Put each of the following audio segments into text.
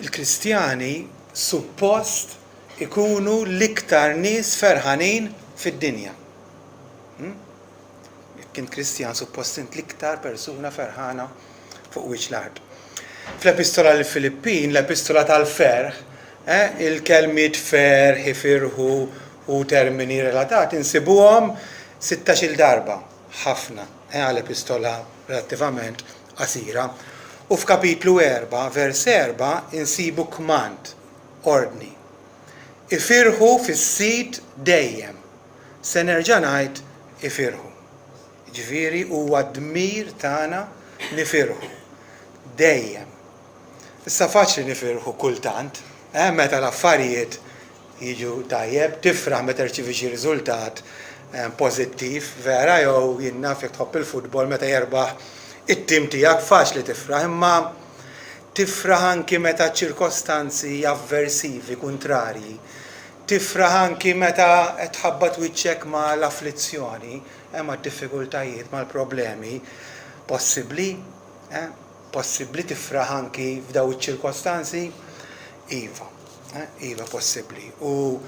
il-Kristjani suppost ikunu l-iktar nies ferħanin fid-dinja. Kien Kristjan suppost int l-iktar persuna ferħana fuq wiċċ l-art. Fl-Epistola lill-Filippin, l-Epistola tal-ferħ, il-kelmiet ferħ, ifirħu u termini relatati insibuhom 16 darba, ħafna, għall-Epistola relattivament qasira. U f'kapitlu 4, vers 4, insibu kmand, ordni. Ifirħu fis-sit dejjem. Se nerġa' ngħid ifirħu. Ġifieri huwa dmir tagħna nifirħu. Dejjem. Issa faċli nifirħu kultant, meta l-affarijiet jiġu tajjeb, tifraħ meta rċivi xi riżultat pożittiv, vera jew jien naf jekk tħobb il-futbol meta jerbaħ it-tim tiegħek faċli tifraħ, imma tifraħ anki meta ċirkostanzi avversivi, kuntrarji. Tifraħ anki meta qed tħabbat wiċċek ma l-afflizzjoni, ma d-diffikultajiet, ma l-problemi. Possibbli? Possibbli tifraħ anki f'daw iċ-ċirkostanzi? Iva. Iva possibbli. U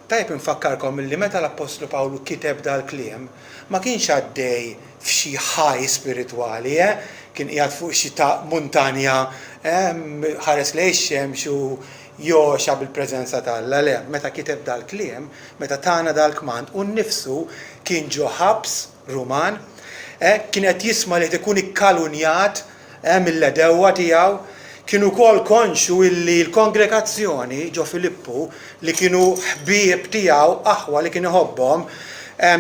tajb infakkarkom illi meta l-Apostlu Pawlu kiteb dal-kliem, ma kienx għaddej f'xi ħaj spiritwali, kien qiegħed fuq xi ta' muntanja, ħares lejn ix-xemx u joxa bil-preżenza tal-Alla. Le, meta kiteb dal-kliem, meta tagħna dal-kmand, u nnifsu kien ġo ħabs Ruman, kien qed jisma' li ikun ikkalunjat mill-edewwa tiegħu, kienu kol konxu illi l-kongregazzjoni ġo Filippu li kienu ħbieb tiegħu aħwa li kienu iħobbhom,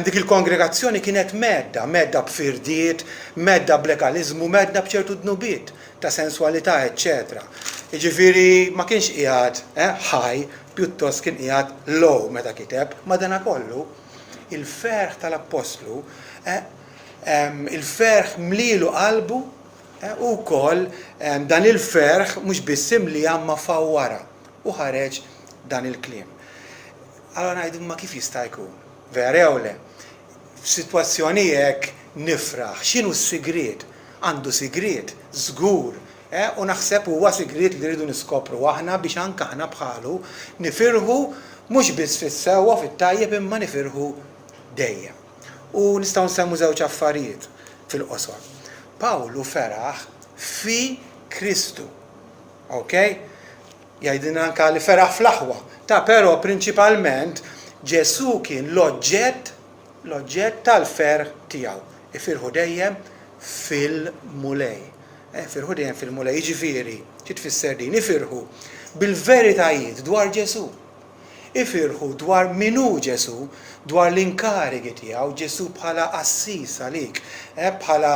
dik il-kongregazzjoni kienet medda b'firdiet, medda b'legalizmu, medda b'ċertu dnubiet ta' sensualità, eccetera. Jiġifieri ma kienx qiegħed ħaj, pjuttost kien qiegħed low meta kiteb, madankollu il-ferħ tal-Apostlu, il-ferħ mlielu qalbu u wkoll dan il-ferħ mhux biss imli ma fawwara u ħareġ dan il-kliem. Allora ngħidu ma kif jista' jkun? Vera jew le? F'sitwazzjoni hekk nifraħ, x'inhu s-sigriet? Għandu sigriet, żgur. U naħseb huwa sigriet li rridu niskopru aħna biex anke aħna bħalu nifirħu mhux biss fis-sewwa fit-tajjeb imma nifirħu dejjem. U nistgħu nsemmu żewġ affarijiet fil-qosor. Pawlu feraħ fi Kristu. Okay? Jgħidilna anke li feraħ fl-aħwa. Però prinċipalment Ġesu kien l-oġġett tal-ferħ tiegħu. Ifirħu dejjem fil-mulej. Ifirħu dejjem fil-mulej, jiġifieri, xi tfisser din, ifirħu bil-veritajiet dwar Ġesu. Ifirħu dwar minnu Ġesu, dwar l-inkarigi tiegħu, Ġesu bħala assis għalik, bħala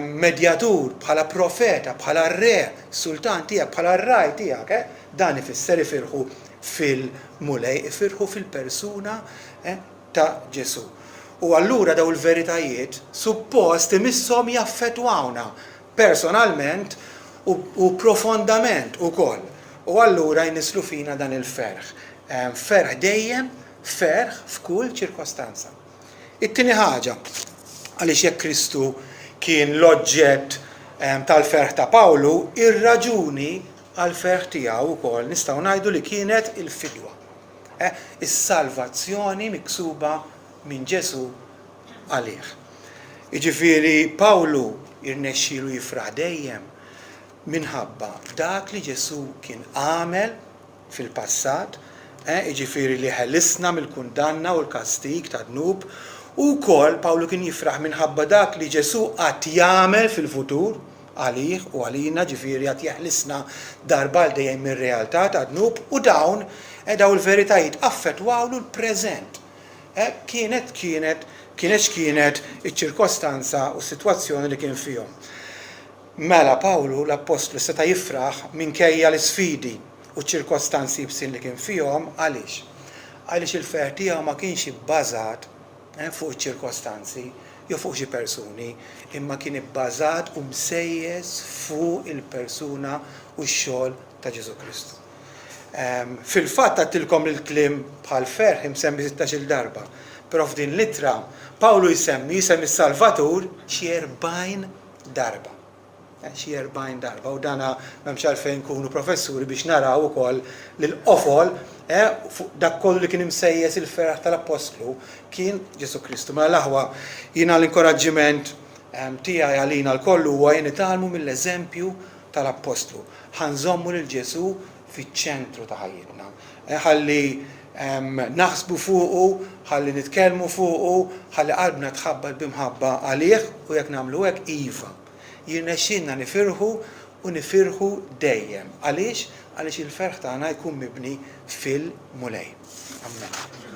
medjatur, bħala profeta, bħala re, sultan tiegħek, bħala raj tiegħek, dan ifisser ifirħu fil-mulej, ifirħu fil-persuna ta' Ġesu. U allura daw il-veritajiet suppost imisshom jaffettwawna personalment u profondament ukoll. U allura jnislu fina dan il-ferħ. Ferħ dejjem, ferħ f'kull ċirkostanza. It-tieni ħaġa, għaliex jekk Kristu kien l-oġġett tal-ferħ ta' Pawlu, ir-raġuni għal-ferħ tiegħu wkoll nistgħu ngħidu li kienet il-fidwa. Is-salvazzjoni miksuba minn Ġesu għalih. Jiġifieri Pawlu jirnexxielu jifraħ dejjem minħabba dak li Ġesu kien għamel fil-passat, jiġifieri li ħellisna mill-kundanna u l-kastig ta' dnub, u wkoll Pawlu kien jifraħ minħabba dak li Ġesu qatt jagħmel fil-futur għalih u għalina, ġifieri qatt jeħlisna darba l dejjem mir-realtà ta' dnub, u dawn daw il-veritajiet affettwawlu l-preżent. Kienet iċ-ċirkostanza u s-sitwazzjoni li kien fihom. Mela Pawlu l-Apostlu seta' jifraħ minkejja l-isfidi u ċ-ċirkostanzi bsin li kien fihom għaliex. Għaliex il-ferħ tiegħu ma kienx ibbażat fuq iċ-ċirkostanzi jew fuq xi persuni, imma kien ibbażat u msejjes fuq il-persuna u x-xogħol ta' Ġesu Kristu. Fil-fatt għattilkom il-kliem bħal ferħ imsemmi 16 darba, però f'din l-ittra Pawlu jsemmi s-Salvatur xi 40 darba. xi 40 darba u dana m'hemmx għalfejn nkunu professuri biex naraw ukoll l-qofol fuq dak kollu li kien imsejjes il-ferħ tal-Apostlu kien Ġesu Kristu. Mela l-aħwa jiena l-inkoraġġiment tiegħi għalina l-kollu huwa nitalmu mill-eżempju tal-Apostlu. Ħanżommu lil Ġesu fiċ-ċentru ta' ħajjitna. Ħalli naħsbu fuqu, ħalli nitkellmu fuqu, ħalli qalbna tħabbad bimħabba għalih u jekk nagħmlu hekk iva. Jirnexxinna nifirħu u nifirħu dejjem. Għaliex? Għaliex il-ferħ tagħna jkun mibni fil-mulej. Amen.